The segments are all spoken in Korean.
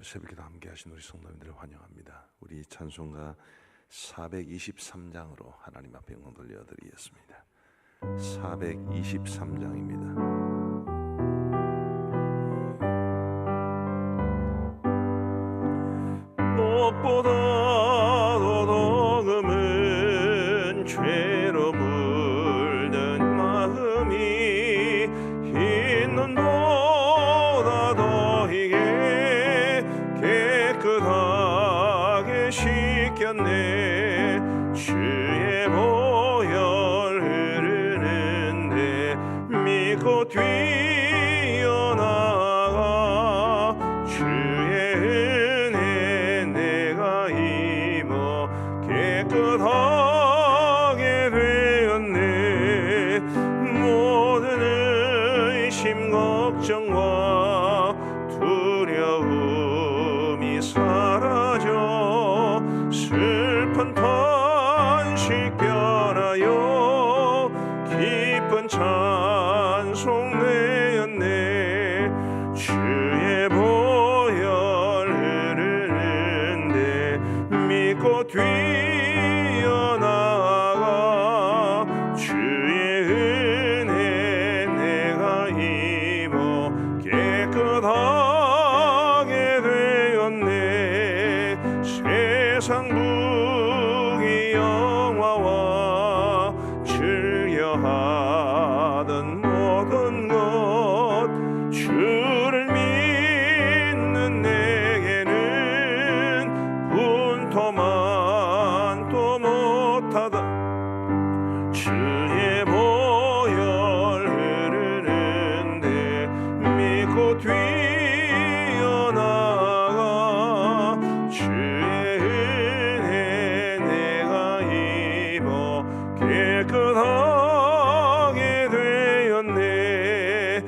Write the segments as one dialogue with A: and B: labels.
A: 새벽기도 함께 하신 우리 성도님들을 환영합니다. 우리 찬송가 423장으로 하나님 앞에 영광 돌려드리겠습니다. 423장입니다. 무엇보다도 더 금은 죄로 물든 마음이 흰 눈보다 더이게 깨끗하게 씻겼네. 주의 보혈 흐르는데 믿고 뛰어나가 주의 은혜 내가 입어 깨끗하게 되었네. 모든 의심 걱정과 두려움이 사라져 슬픈 탄식 변하여 기쁜 찬송 내었네. 주의 보혈 흐르는데 믿고 뛰어나가 주의 은혜 내가 입어 깨끗하게 되었네. 세상 부귀 영화와 즐겨하던 모든 것 주를 믿는 내게는 분토만도 못하다. 주의 보혈 흐르는데 믿고 뛰어나가 주의 은혜 내가 입어 깨끗하게 되었네.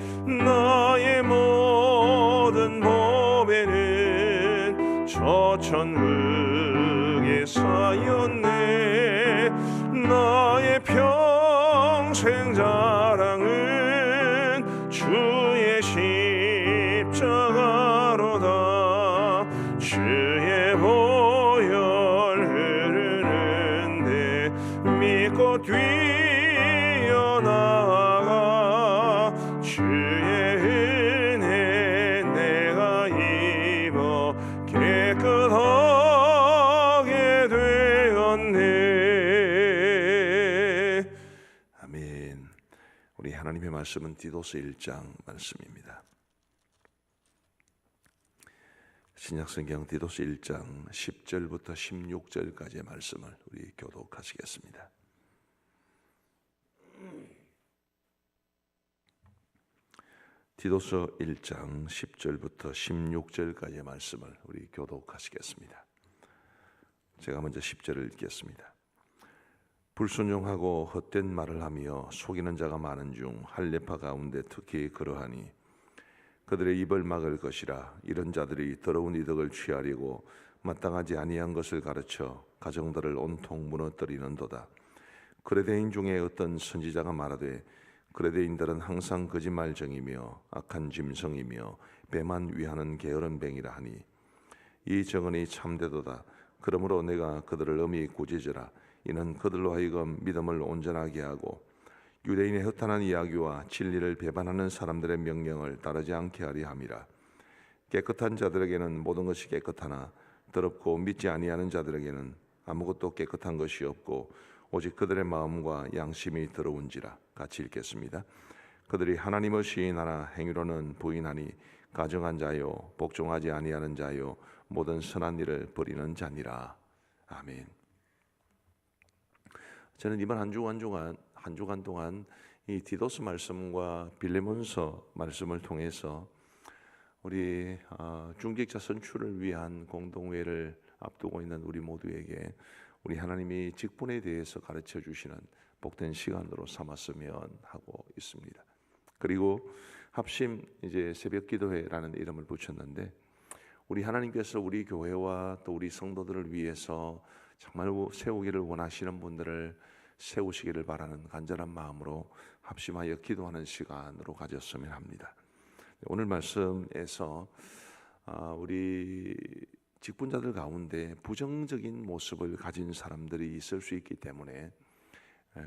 A: 나의 모든 보배는 저 천국에 쌓였네. 나의 평생 자랑은 주의 십자가로다. 주의 보혈 흐르는데 믿고 뛰어나가 주의 은혜 내가 입어 깨끗하게 되었네. 아멘. 우리 하나님의 말씀은 디도서 1장 말씀입니다. 신약성경 디도서 1장 10절부터 16절까지의 말씀을 우리 교독하시겠습니다. 디도서 1장 10절부터 16절까지의 말씀을 우리 교독하시겠습니다. 제가 먼저 10절을 읽겠습니다. 불순종하고 헛된 말을 하며 속이는 자가 많은 중 할례파 가운데 특히 그러하니 그들의 입을 막을 것이라. 이런 자들이 더러운 이득을 취하려고 마땅하지 아니한 것을 가르쳐 가정들을 온통 무너뜨리는도다. 그레데인 중에 어떤 선지자가 말하되 그레데인들은 항상 거짓말쟁이며 악한 짐승이며 배만 위하는 게으른 뱅이라 하니 이 정언이 참되도다. 그러므로 내가 그들을 엄히 꾸짖으라. 이는 그들로 하여금 믿음을 온전하게 하고 유대인의 허탄한 이야기와 진리를 배반하는 사람들의 명령을 따르지 않게 하려 함이라. 깨끗한 자들에게는 모든 것이 깨끗하나 더럽고 믿지 아니하는 자들에게는 아무것도 깨끗한 것이 없고 오직 그들의 마음과 양심이 더러운지라. 같이 읽겠습니다. 그들이 하나님을 시인하나 행위로는 부인하니 가정한 자요 복종하지 아니하는 자요 모든 선한 일을 버리는 자니라. 아멘. 저는 이번 한 주간 동안 이 디도서 말씀과 빌레몬서 말씀을 통해서 우리 중직자 선출을 위한 공동회를 앞두고 있는 우리 모두에게 우리 하나님이 직분에 대해서 가르쳐 주시는 복된 시간으로 삼았으면 하고 있습니다. 그리고 합심 이제 새벽기도회라는 이름을 붙였는데 우리 하나님께서 우리 교회와 또 우리 성도들을 위해서 정말 세우기를 원하시는 분들을 세우시기를 바라는 간절한 마음으로 합심하여 기도하는 시간으로 가졌으면 합니다. 오늘 말씀에서 우리 직분자들 가운데 부정적인 모습을 가진 사람들이 있을 수 있기 때문에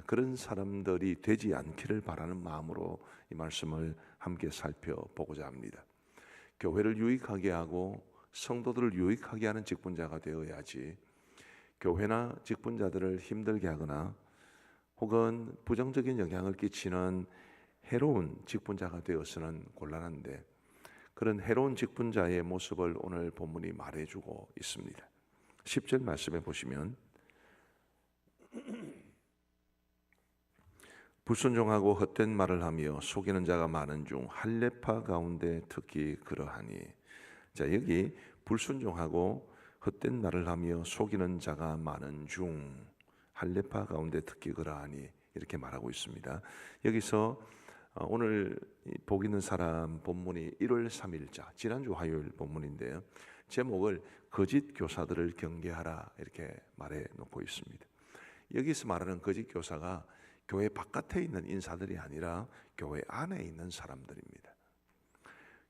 A: 그런 사람들이 되지 않기를 바라는 마음으로 이 말씀을 함께 살펴보고자 합니다. 교회를 유익하게 하고 성도들을 유익하게 하는 직분자가 되어야지 교회나 직분자들을 힘들게 하거나 혹은 부정적인 영향을 끼치는 해로운 직분자가 되어서는 곤란한데, 그런 해로운 직분자의 모습을 오늘 본문이 말해주고 있습니다. 10절 말씀해 보시면 불순종하고 헛된 말을 하며 속이는 자가 많은 중 할례파 가운데 특히 그러하니. 자, 여기 불순종하고 헛된 말을 하며 속이는 자가 많은 중 할례파 가운데 특히 그러하니 이렇게 말하고 있습니다. 여기서 오늘 복 있는 사람 본문이 1월 3일자 지난주 화요일 본문인데요, 제목을 거짓 교사들을 경계하라 이렇게 말해 놓고 있습니다. 여기서 말하는 거짓 교사가 교회 바깥에 있는 인사들이 아니라 교회 안에 있는 사람들입니다.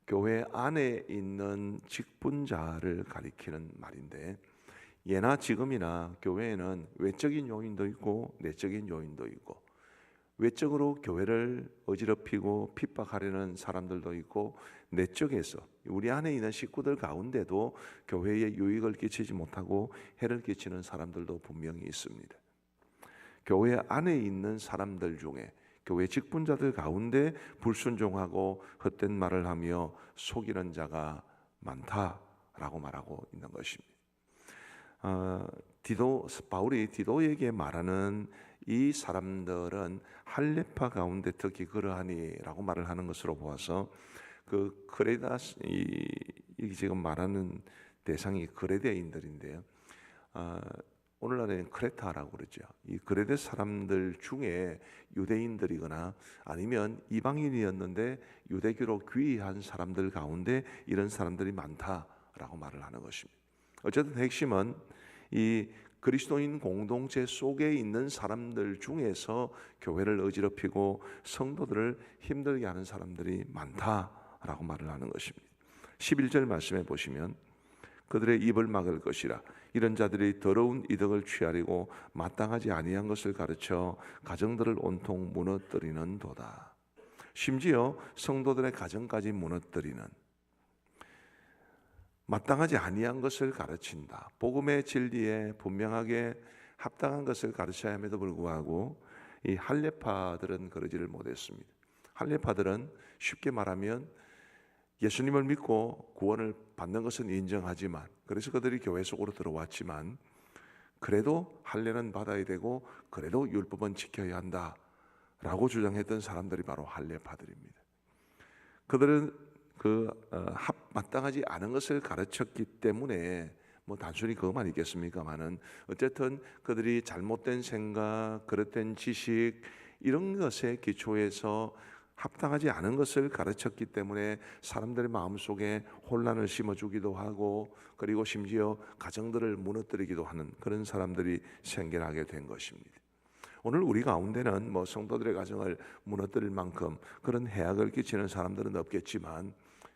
A: 교회 안에 있는 직분자를 가리키는 말인데, 예나 지금이나 교회에는 외적인 요인도 있고 내적인 요인도 있고, 외적으로 교회를 어지럽히고 핍박하려는 사람들도 있고, 내적에서 우리 안에 있는 식구들 가운데도 교회에 유익을 끼치지 못하고 해를 끼치는 사람들도 분명히 있습니다. 교회 안에 있는 사람들 중에 교회 직분자들 가운데 불순종하고 헛된 말을 하며 속이는 자가 많다라고 말하고 있는 것입니다. 바울이 디도에게 말하는 이 사람들은 할례파 가운데 특히 그러하니라고 말을 하는 것으로 보아서 그 이 지금 말하는 대상이 그레데인들인데요. 오늘날에는 크레타라고 그러죠. 이 그레데 사람들 중에 유대인들이거나 아니면 이방인이었는데 유대교로 귀의한 사람들 가운데 이런 사람들이 많다라고 말을 하는 것입니다. 어쨌든 핵심은 이 그리스도인 공동체 속에 있는 사람들 중에서 교회를 어지럽히고 성도들을 힘들게 하는 사람들이 많다라고 말을 하는 것입니다. 11절 말씀해 보시면 그들의 입을 막을 것이라. 이런 자들이 더러운 이득을 취하려고 마땅하지 아니한 것을 가르쳐 가정들을 온통 무너뜨리는 도다. 심지어 성도들의 가정까지 무너뜨리는, 마땅하지 아니한 것을 가르친다. 복음의 진리에 분명하게 합당한 것을 가르쳐야 함에도 불구하고 이 할례파들은 그러지를 못했습니다. 할례파들은 쉽게 말하면 예수님을 믿고 구원을 받는 것은 인정하지만, 그래서 그들이 교회 속으로 들어왔지만 그래도 할례는 받아야 되고 그래도 율법은 지켜야 한다라고 주장했던 사람들이 바로 할례파들입니다. 그들은 마땅하지 않은 것을 가르쳤기 때문에 단순히 그것만 있겠습니까마는 어쨌든 그들이 잘못된 생각, 그릇된 지식 이런 것에 기초해서 합당하지 않은 것을 가르쳤기 때문에 사람들의 마음속에 혼란을 심어주기도 하고, 그리고 심지어 가정들을 무너뜨리기도 하는 그런 사람들이 생겨나게 된 것입니다. 오늘 우리 가운데는 성도들의 가정을 무너뜨릴 만큼 그런 해악을 끼치는 사람들은 없겠지만,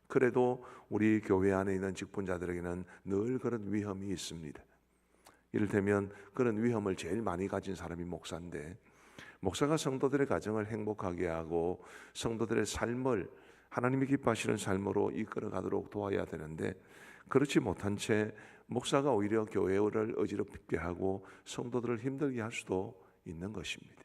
A: 그래도 우리 교회 안에 있는 직분자들에게는 늘 그런 위험이 있습니다. 이를테면 그런 위험을 제일 많이 가진 사람이 목사인데, 목사가 성도들의 가정을 행복하게 하고 성도들의 삶을 하나님이 기뻐하시는 삶으로 이끌어 가도록 도와야 되는데, 그렇지 못한 채 목사가 오히려 교회를 어지럽게 하고 성도들을 힘들게 할 수도 있는 것입니다.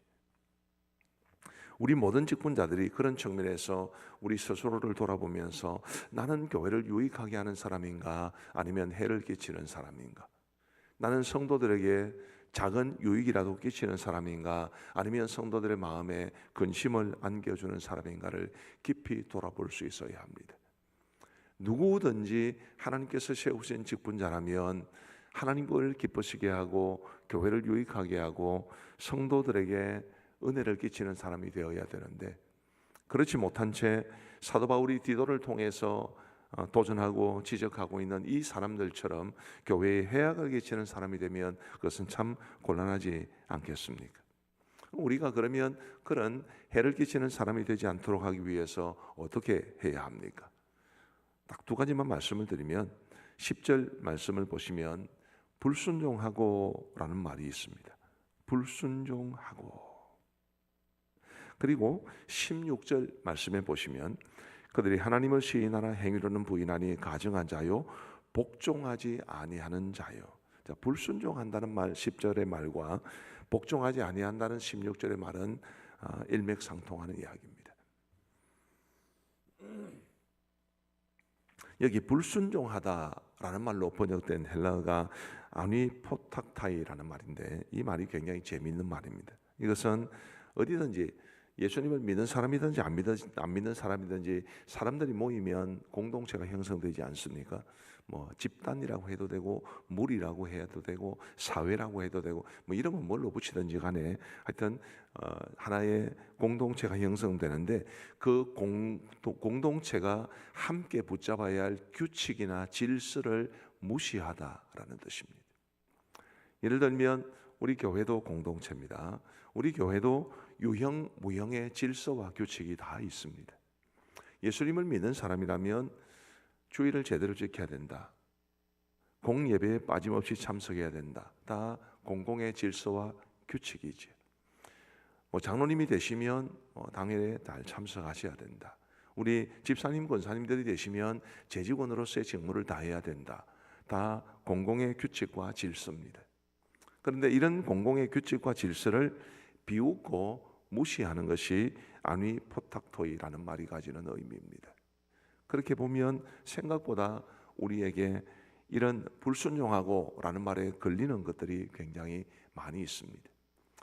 A: 우리 모든 직분자들이 그런 측면에서 우리 스스로를 돌아보면서 나는 교회를 유익하게 하는 사람인가, 아니면 해를 끼치는 사람인가? 나는 성도들에게 작은 유익이라도 끼치는 사람인가, 아니면 성도들의 마음에 근심을 안겨주는 사람인가를 깊이 돌아볼 수 있어야 합니다. 누구든지 하나님께서 세우신 직분자라면 하나님을 기쁘시게 하고 교회를 유익하게 하고 성도들에게 은혜를 끼치는 사람이 되어야 되는데, 그렇지 못한 채 사도 바울이 디도를 통해서 도전하고 지적하고 있는 이 사람들처럼 교회에 해악을 끼치는 사람이 되면 그것은 참 곤란하지 않겠습니까? 우리가 그러면 그런 해를 끼치는 사람이 되지 않도록 하기 위해서 어떻게 해야 합니까? 딱 두 가지만 말씀을 드리면 10절 말씀을 보시면 불순종하고라는 말이 있습니다. 불순종하고. 그리고 16절 말씀에 보시면 그들이 하나님을 시인하나 행위로는 부인하니 가증한 자요 복종하지 아니하는 자요. 자, 불순종한다는 말 10절의 말과 복종하지 아니한다는 16절의 말은 일맥상통하는 이야기입니다. 여기 불순종하다라는 말로 번역된 헬라어가 아니포탁타이라는 말인데 이 말이 굉장히 재미있는 말입니다. 이것은 어디든지 예수님을 믿는 사람이든지 안 믿는 사람이든지 사람들이 모이면 공동체가 형성되지 않습니까? 뭐 집단이라고 해도 되고 무리라고 해도 되고 사회라고 해도 되고 뭐 이런 건 뭘로 붙이든지 간에 하여튼 하나의 공동체가 형성되는데 그 공동체가 함께 붙잡아야 할 규칙이나 질서를 무시하다라는 뜻입니다. 예를 들면 우리 교회도 공동체입니다. 우리 교회도 유형 무형의 질서와 규칙이 다 있습니다. 예수님을 믿는 사람이라면 주일을 제대로 지켜야 된다. 공예배에 빠짐없이 참석해야 된다. 다 공공의 질서와 규칙이지. 장로님이 되시면 당일에 잘 참석하셔야 된다. 우리 집사님, 권사님들이 되시면 재직원으로서의 직무를 다해야 된다. 다 공공의 규칙과 질서입니다. 그런데 이런 공공의 규칙과 질서를 비웃고 무시하는 것이 아니포탁토이라는 말이 가지는 의미입니다. 그렇게 보면 생각보다 우리에게 이런 불순종하고라는 말에 걸리는 것들이 굉장히 많이 있습니다.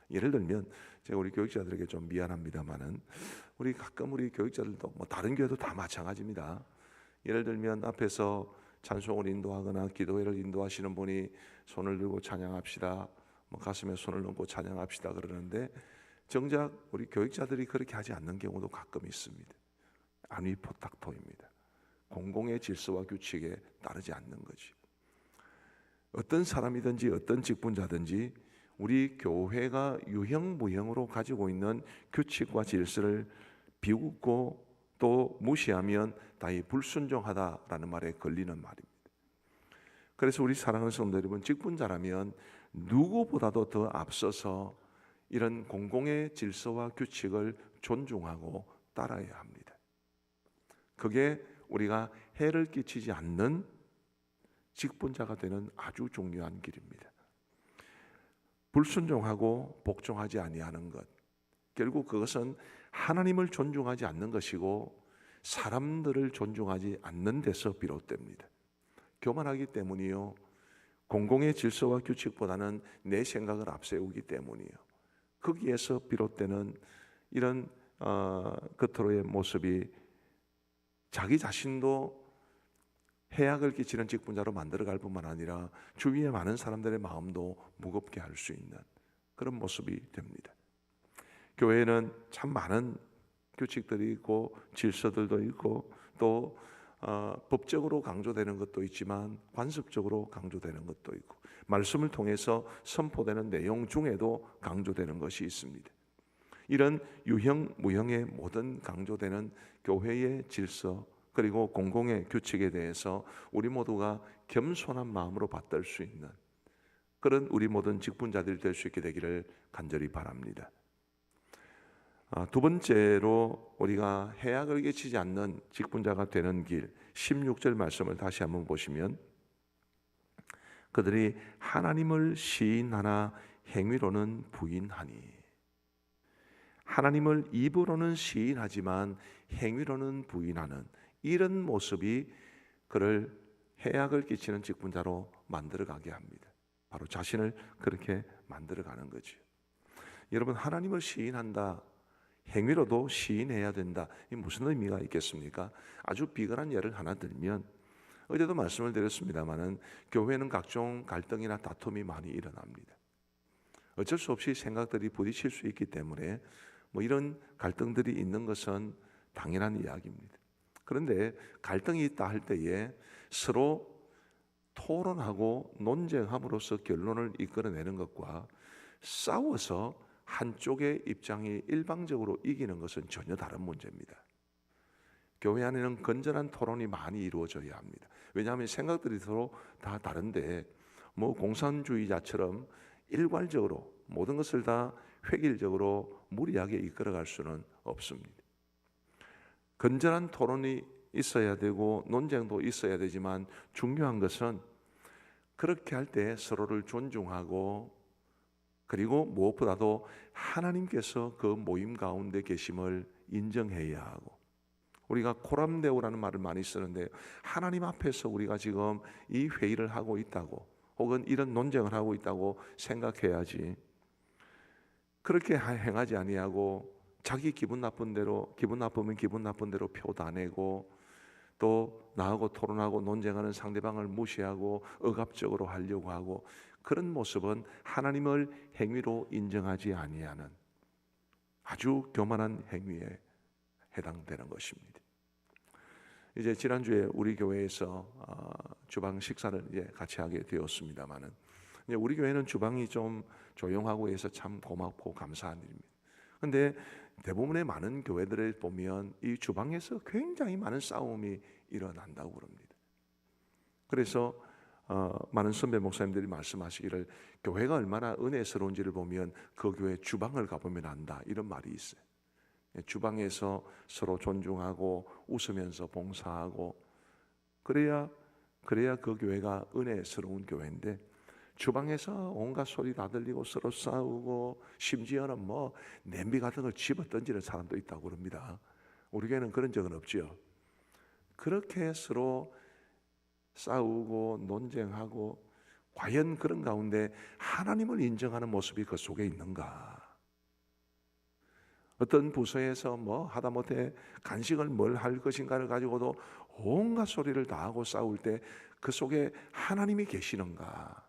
A: 예를 들면 제가 우리 교육자들에게 좀 미안합니다만은 우리 가끔 우리 교육자들도 뭐 다른 교회도 다 마찬가지입니다. 예를 들면 앞에서 찬송을 인도하거나 기도회를 인도하시는 분이 손을 들고 찬양합시다, 뭐 가슴에 손을 얹고 찬양합시다 그러는데 정작 우리 교육자들이 그렇게 하지 않는 경우도 가끔 있습니다. 아니포탁토입니다. 공공의 질서와 규칙에 따르지 않는 거지. 어떤 사람이든지 어떤 직분자든지 우리 교회가 유형무형으로 가지고 있는 규칙과 질서를 비웃고 또 무시하면 다이 불순종하다라는 말에 걸리는 말입니다. 그래서 우리 사랑하는 성도 여러분, 직분자라면 누구보다도 더 앞서서 이런 공공의 질서와 규칙을 존중하고 따라야 합니다. 그게 우리가 해를 끼치지 않는 직분자가 되는 아주 중요한 길입니다. 불순종하고 복종하지 아니하는 것, 결국 그것은 하나님을 존중하지 않는 것이고 사람들을 존중하지 않는 데서 비롯됩니다. 교만하기 때문이요, 공공의 질서와 규칙보다는 내 생각을 앞세우기 때문이요, 거기에서 비롯되는 이런 겉으로의 모습이 자기 자신도 해악을 끼치는 직분자로 만들어갈 뿐만 아니라 주위의 많은 사람들의 마음도 무겁게 할 수 있는 그런 모습이 됩니다. 교회에는 참 많은 규칙들이 있고 질서들도 있고 또 법적으로 강조되는 것도 있지만 관습적으로 강조되는 것도 있고 말씀을 통해서 선포되는 내용 중에도 강조되는 것이 있습니다. 이런 유형 무형의 모든 강조되는 교회의 질서 그리고 공공의 규칙에 대해서 우리 모두가 겸손한 마음으로 받들 수 있는 그런 우리 모든 직분자들이 될 수 있게 되기를 간절히 바랍니다. 두 번째로 우리가 해악을 끼치지 않는 직분자가 되는 길 16절 말씀을 다시 한번 보시면 그들이 하나님을 시인하나 행위로는 부인하니, 하나님을 입으로는 시인하지만 행위로는 부인하는 이런 모습이 그를 해악을 끼치는 직분자로 만들어가게 합니다. 바로 자신을 그렇게 만들어가는 거죠. 여러분, 하나님을 시인한다, 행위로도 시인해야 된다. 이 무슨 의미가 있겠습니까? 아주 비근한 예를 하나 들면 어제도 말씀을 드렸습니다마는 교회는 각종 갈등이나 다툼이 많이 일어납니다. 어쩔 수 없이 생각들이 부딪힐 수 있기 때문에 뭐 이런 갈등들이 있는 것은 당연한 이야기입니다. 그런데 갈등이 있다 할 때에 서로 토론하고 논쟁함으로써 결론을 이끌어내는 것과 싸워서 한쪽의 입장이 일방적으로 이기는 것은 전혀 다른 문제입니다. 교회 안에는 건전한 토론이 많이 이루어져야 합니다. 왜냐하면 생각들이 서로 다 다른데 뭐 공산주의자처럼 일괄적으로 모든 것을 다 획일적으로 무리하게 이끌어갈 수는 없습니다. 건전한 토론이 있어야 되고 논쟁도 있어야 되지만 중요한 것은 그렇게 할 때 서로를 존중하고 그리고 무엇보다도 하나님께서 그 모임 가운데 계심을 인정해야 하고, 우리가 코람데오라는 말을 많이 쓰는데 하나님 앞에서 우리가 지금 이 회의를 하고 있다고 혹은 이런 논쟁을 하고 있다고 생각해야지, 그렇게 행하지 아니하고 자기 기분 나쁜 대로, 기분 나쁘면 기분 나쁜 대로 표 다 내고 또 나하고 토론하고 논쟁하는 상대방을 무시하고 억압적으로 하려고 하고, 그런 모습은 하나님을 행위로 인정하지 아니하는 아주 교만한 행위에 해당되는 것입니다. 이제 지난주에 우리 교회에서 주방 식사를 이제 같이 하게 되었습니다만은, 우리 교회는 주방이 좀 조용하고 해서 참 고맙고 감사한 일입니다. 그런데 대부분의 많은 교회들을 보면 이 주방에서 굉장히 많은 싸움이 일어난다고 그럽니다. 그래서 많은 선배 목사님들이 말씀하시기를 교회가 얼마나 은혜스러운지를 보면 그 교회 주방을 가보면 안다, 이런 말이 있어요. 주방에서 서로 존중하고 웃으면서 봉사하고 그래야 그 교회가 은혜스러운 교회인데, 주방에서 온갖 소리 다 들리고 서로 싸우고 심지어는 뭐 냄비 같은 걸 집어 던지는 사람도 있다고 그럽니다. 우리 교회는 그런 적은 없죠. 그렇게 서로 싸우고 논쟁하고, 과연 그런 가운데 하나님을 인정하는 모습이 그 속에 있는가? 어떤 부서에서 뭐 하다못해 간식을 뭘 할 것인가를 가지고도 온갖 소리를 다 하고 싸울 때 그 속에 하나님이 계시는가?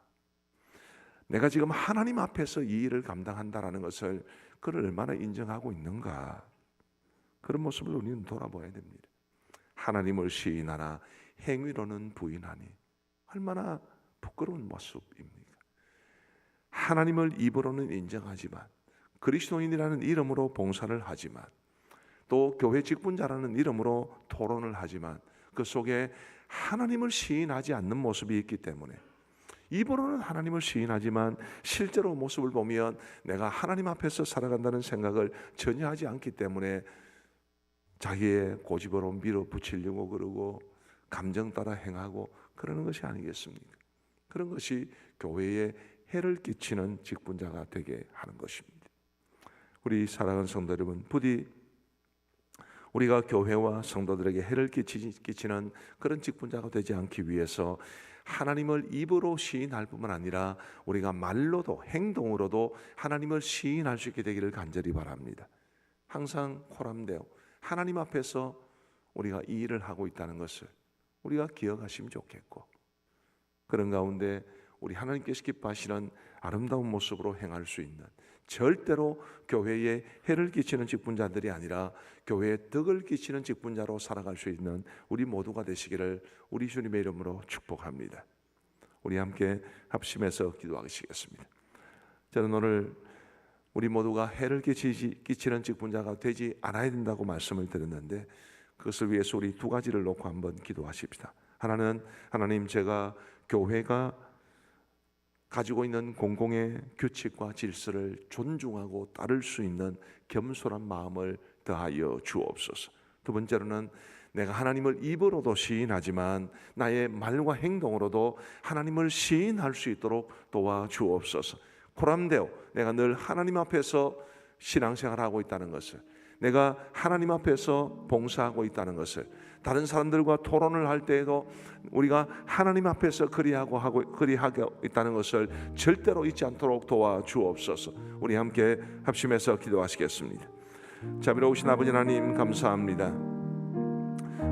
A: 내가 지금 하나님 앞에서 이 일을 감당한다라는 것을 그를 얼마나 인정하고 있는가? 그런 모습을 우리는 돌아봐야 됩니다. 하나님을 시인하나 행위로는 부인하니, 얼마나 부끄러운 모습입니까? 하나님을 입으로는 인정하지만, 그리스도인이라는 이름으로 봉사를 하지만, 또 교회 직분자라는 이름으로 토론을 하지만 그 속에 하나님을 시인하지 않는 모습이 있기 때문에, 입으로는 하나님을 시인하지만 실제로 모습을 보면 내가 하나님 앞에서 살아간다는 생각을 전혀 하지 않기 때문에 자기의 고집으로 밀어붙이려고 그러고 감정 따라 행하고 그러는 것이 아니겠습니까? 그런 것이 교회에 해를 끼치는 직분자가 되게 하는 것입니다. 우리 사랑하는 성도 여러분, 부디 우리가 교회와 성도들에게 해를 끼치는 그런 직분자가 되지 않기 위해서 하나님을 입으로 시인할 뿐만 아니라 우리가 말로도 행동으로도 하나님을 시인할 수 있게 되기를 간절히 바랍니다. 항상 코람데오, 하나님 앞에서 우리가 이 일을 하고 있다는 것을 우리가 기억하시면 좋겠고, 그런 가운데 우리 하나님께서 기뻐하시는 아름다운 모습으로 행할 수 있는, 절대로 교회에 해를 끼치는 직분자들이 아니라 교회에 덕을 끼치는 직분자로 살아갈 수 있는 우리 모두가 되시기를 우리 주님의 이름으로 축복합니다. 우리 함께 합심해서 기도하시겠습니다. 저는 오늘 우리 모두가 해를 끼치는 직분자가 되지 않아야 된다고 말씀을 드렸는데, 그것을 위해서 우리 두 가지를 놓고 한번 기도하십시다. 하나는, 하나님, 제가 교회가 가지고 있는 공공의 규칙과 질서를 존중하고 따를 수 있는 겸손한 마음을 더하여 주옵소서. 두 번째로는 내가 하나님을 입으로도 시인하지만 나의 말과 행동으로도 하나님을 시인할 수 있도록 도와주옵소서. 코람데오, 내가 늘 하나님 앞에서 신앙생활하고 있다는 것을, 내가 하나님 앞에서 봉사하고 있다는 것을, 다른 사람들과 토론을 할 때에도 우리가 하나님 앞에서 그리하고 있다는 것을 절대로 잊지 않도록 도와주옵소서. 우리 함께 합심해서 기도하시겠습니다. 자비로우신 아버지 하나님, 감사합니다.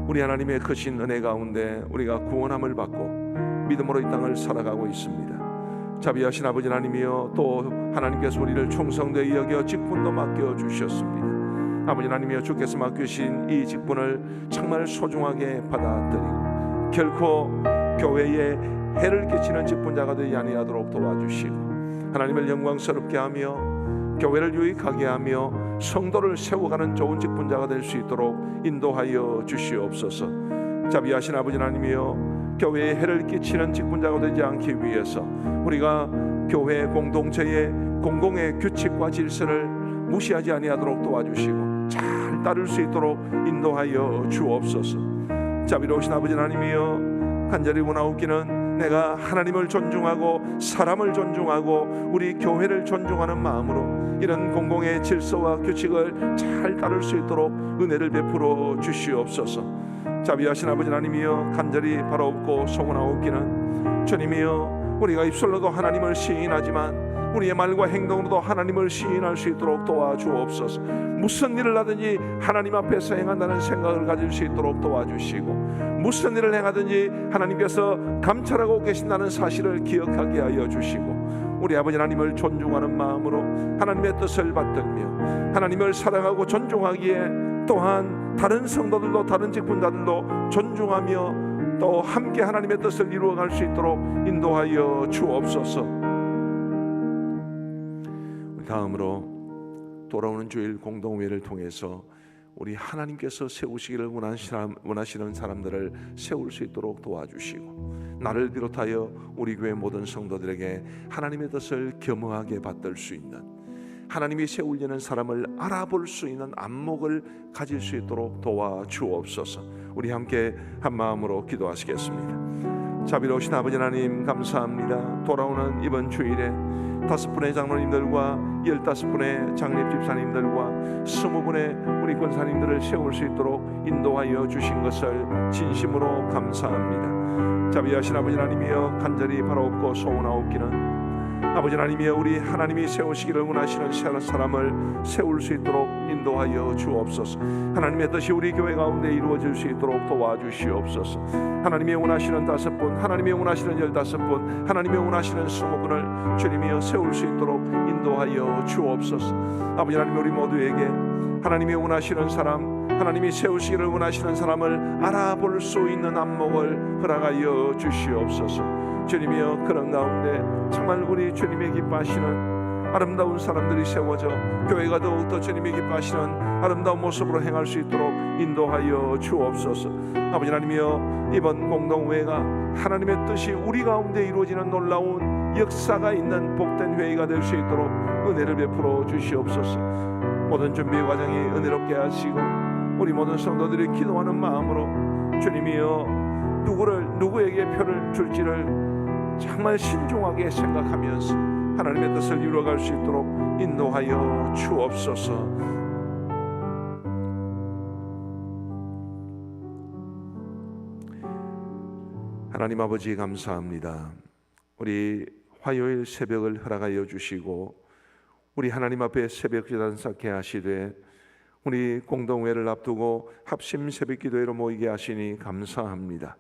A: 우리 하나님의 크신 은혜 가운데 우리가 구원함을 받고 믿음으로 이 땅을 살아가고 있습니다. 자비하신 아버지 하나님이여, 또 하나님께서 우리를 충성되이 여겨 직분도 맡겨주셨습니다. 아버지 하나님이여, 주께서 맡기신 이 직분을 정말 소중하게 받아들이고 결코 교회에 해를 끼치는 직분자가 되지 아니하도록 도와주시고, 하나님을 영광스럽게 하며 교회를 유익하게 하며 성도를 세워가는 좋은 직분자가 될 수 있도록 인도하여 주시옵소서. 자비하신 아버지 하나님이여, 교회에 해를 끼치는 직분자가 되지 않기 위해서 우리가 교회 공동체의 공공의 규칙과 질서를 무시하지 아니하도록 도와주시고 잘 따를 수 있도록 인도하여 주옵소서. 자비로우신 아버지 하나님이여, 간절히 원하옵기는 내가 하나님을 존중하고 사람을 존중하고 우리 교회를 존중하는 마음으로 이런 공공의 질서와 규칙을 잘 따를 수 있도록 은혜를 베풀어 주시옵소서. 자비하신 아버지 하나님이여, 간절히 바라옵고 소원하옵기는 주님이여, 우리가 입술로도 하나님을 시인하지만 우리의 말과 행동으로도 하나님을 시인할 수 있도록 도와주옵소서. 무슨 일을 하든지 하나님 앞에서 행한다는 생각을 가질 수 있도록 도와주시고, 무슨 일을 행하든지 하나님께서 감찰하고 계신다는 사실을 기억하게 하여 주시고, 우리 아버지 하나님을 존중하는 마음으로 하나님의 뜻을 받들며 하나님을 사랑하고 존중하기에 또한 다른 성도들도 다른 직분자들도 존중하며 또 함께 하나님의 뜻을 이루어갈 수 있도록 인도하여 주옵소서. 다음으로 돌아오는 주일 공동회를 통해서 우리 하나님께서 세우시기를 원하시는 사람들을 세울 수 있도록 도와주시고, 나를 비롯하여 우리 교회 모든 성도들에게 하나님의 뜻을 겸허하게 받들 수 있는, 하나님이 세우려는 사람을 알아볼 수 있는 안목을 가질 수 있도록 도와주옵소서. 우리 함께 한 마음으로 기도하시겠습니다. 자비로우신 아버지 하나님, 감사합니다. 돌아오는 이번 주일에 5분의 장로님들과 15분의 장립 집사님들과 20분의 우리 권사님들을 세울 수 있도록 인도하여 주신 것을 진심으로 감사합니다. 자비하신 아버지 하나님이여, 간절히 바라옵고 소원하옵기는 아버지 하나님이여, 우리 하나님이 세우시기를 원하시는 사람을 세울 수 있도록 인도하여 주옵소서. 하나님의 뜻이 우리 교회 가운데 이루어질 수 있도록 도와주시옵소서. 하나님이 원하시는 5분, 하나님이 원하시는 15분, 하나님이 원하시는 20분을 주님이여 세울 수 있도록 인도하여 주옵소서. 아버지 하나님, 우리 모두에게 하나님이 원하시는 사람, 하나님이 세우시기를 원하시는 사람을 알아볼 수 있는 안목을 허락하여 주시옵소서. 주님이여, 그런 가운데 정말 우리 주님이 기뻐하시는 아름다운 사람들이 세워져 교회가 더욱더 주님이 기뻐하시는 아름다운 모습으로 행할 수 있도록 인도하여 주옵소서. 아버지 하나님이여, 이번 공동회가 하나님의 뜻이 우리 가운데 이루어지는 놀라운 역사가 있는 복된 회의가 될 수 있도록 은혜를 베풀어 주시옵소서. 모든 준비 과정이 은혜롭게 하시고 우리 모든 성도들이 기도하는 마음으로 주님이여, 누구에게 표를 줄지를 정말 신중하게 생각하면서 하나님의 뜻을 이루어갈 수 있도록 인도하여 주옵소서. 하나님 아버지, 감사합니다. 우리 화요일 새벽을 허락하여 주시고 우리 하나님 앞에 새벽 기도를 쌓게 하시되 우리 공동회를 앞두고 합심 새벽 기도회로 모이게 하시니 감사합니다.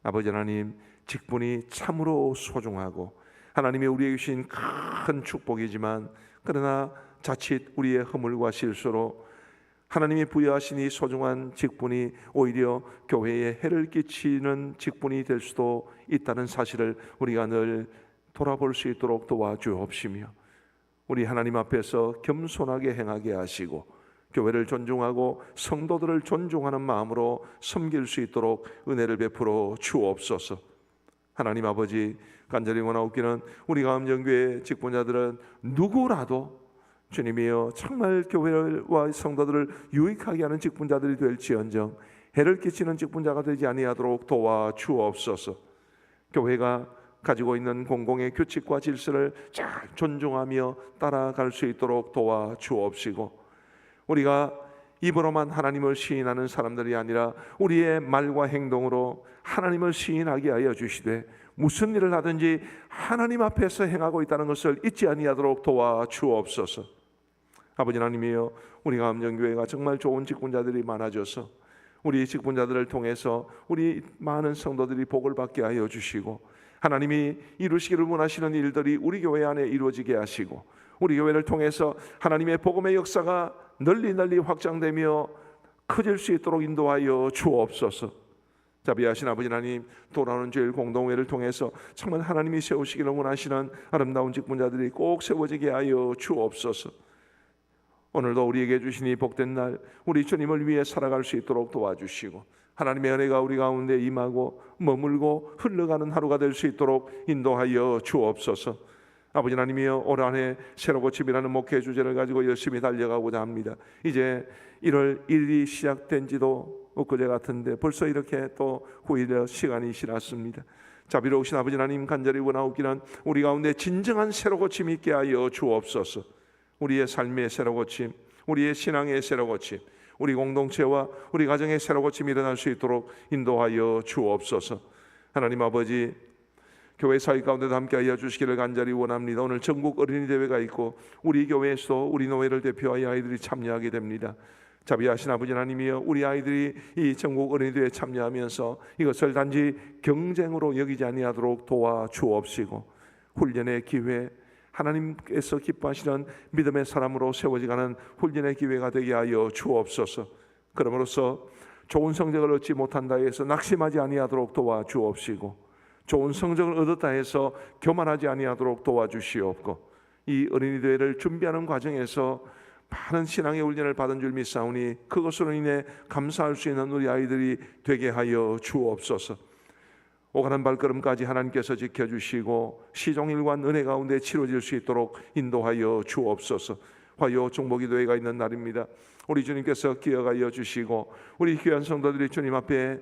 A: 아버지 하나님, 직분이 참으로 소중하고 하나님이 우리에게 주신 큰 축복이지만, 그러나 자칫 우리의 허물과 실수로 하나님이 부여하신 이 소중한 직분이 오히려 교회에 해를 끼치는 직분이 될 수도 있다는 사실을 우리가 늘 돌아볼 수 있도록 도와주옵시며, 우리 하나님 앞에서 겸손하게 행하게 하시고 교회를 존중하고 성도들을 존중하는 마음으로 섬길 수 있도록 은혜를 베풀어 주옵소서. 하나님 아버지, 간절히 원하옵기는 우리 가음정교회 직분자들은 누구라도 주님이여, 정말 교회와 성도들을 유익하게 하는 직분자들이 될지언정 해를 끼치는 직분자가 되지 아니하도록 도와주옵소서. 교회가 가지고 있는 공공의 규칙과 질서를 잘 존중하며 따라갈 수 있도록 도와주옵시고, 우리가 입으로만 하나님을 시인하는 사람들이 아니라 우리의 말과 행동으로 하나님을 시인하게 하여 주시되, 무슨 일을 하든지 하나님 앞에서 행하고 있다는 것을 잊지 아니하도록 도와주옵소서. 아버지 하나님이여, 우리 가음정교회가 정말 좋은 직분자들이 많아져서 우리 직분자들을 통해서 우리 많은 성도들이 복을 받게 하여 주시고, 하나님이 이루시기를 원하시는 일들이 우리 교회 안에 이루어지게 하시고, 우리 교회를 통해서 하나님의 복음의 역사가 널리 확장되며 커질 수 있도록 인도하여 주옵소서. 자비하신 아버지 하나님, 돌아오는 주일 공동회를 통해서 정말 하나님이 세우시기를 원하시는 아름다운 직분자들이 꼭 세워지게 하여 주옵소서. 오늘도 우리에게 주신 이 복된 날 우리 주님을 위해 살아갈 수 있도록 도와주시고 하나님의 은혜가 우리 가운데 임하고 머물고 흘러가는 하루가 될 수 있도록 인도하여 주옵소서. 아버지 하나님이여, 올 한해 새로 고침이라는 목회 주제를 가지고 열심히 달려가고자 합니다. 이제 1월 1일이 시작된 지도 엊그제 같은데 벌써 이렇게 또 후일의 시간이 지났습니다. 자비로우신 아버지 하나님, 간절히 원하옵기는 우리 가운데 진정한 새로 고침이 있게 하여 주옵소서. 우리의 삶의 새로 고침, 우리의 신앙의 새로 고침, 우리 공동체와 우리 가정의 새로 고침이 일어날 수 있도록 인도하여 주옵소서. 하나님 아버지, 교회 사회 가운데도 함께하여 주시기를 간절히 원합니다. 오늘 전국 어린이 대회가 있고 우리 교회에서도 우리 노회를 대표하여 아이들이 참여하게 됩니다. 자비하신 아버지 하나님이여, 우리 아이들이 이 전국 어린이 대회에 참여하면서 이것을 단지 경쟁으로 여기지 아니하도록 도와주옵시고 훈련의 기회, 하나님께서 기뻐하시는 믿음의 사람으로 세워지가는 훈련의 기회가 되게 하여 주옵소서. 그러므로써 좋은 성적을 얻지 못한다 해서 낙심하지 아니하도록 도와주옵시고 좋은 성적을 얻었다 해서 교만하지 아니하도록 도와주시옵고 이 어린이 대회를 준비하는 과정에서 많은 신앙의 훈련을 받은 줄 믿사오니 그것으로 인해 감사할 수 있는 우리 아이들이 되게 하여 주옵소서. 오가는 발걸음까지 하나님께서 지켜주시고 시종일관 은혜 가운데 치러질 수 있도록 인도하여 주옵소서. 화요 중보기도회가 있는 날입니다. 우리 주님께서 기억하여 주시고 우리 귀한 성도들이 주님 앞에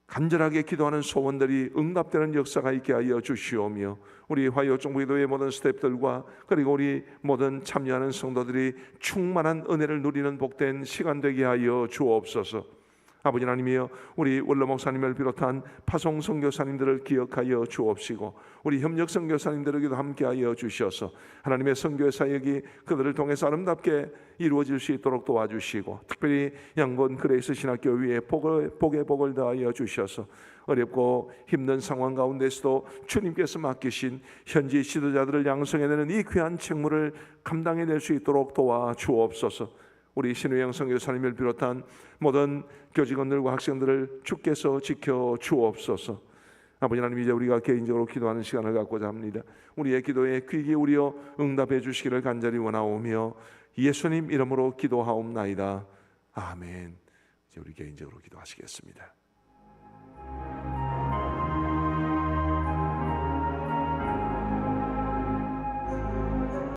A: 간절하게 기도하는 소원들이 응답되는 역사가 있게 하여 주시오며 우리 화요 중보기도회 모든 스태프들과 그리고 우리 모든 참여하는 성도들이 충만한 은혜를 누리는 복된 시간 되게 하여 주옵소서. 아버지 하나님이여, 우리 원로 목사님을 비롯한 파송 선교사님들을 기억하여 주옵시고 우리 협력 선교사님들에게도 함께하여 주셔서 하나님의 선교의 사역이 그들을 통해서 아름답게 이루어질 수 있도록 도와주시고 특별히 양곤 그레이스 신학교 위에 복의 복을 더하여 주셔서 어렵고 힘든 상황 가운데서도 주님께서 맡기신 현지 지도자들을 양성해내는 이 귀한 책무를 감당해낼 수 있도록 도와주옵소서. 우리 신우영 선교사님을 비롯한 모든 교직원들과 학생들을 주께서 지켜 주옵소서. 아버지 하나님, 이제 우리가 개인적으로 기도하는 시간을 갖고자 합니다. 우리의 기도에 귀 기울여 응답해 주시기를 간절히 원하오며 예수님 이름으로 기도하옵나이다. 아멘. 이제 우리 개인적으로 기도하시겠습니다.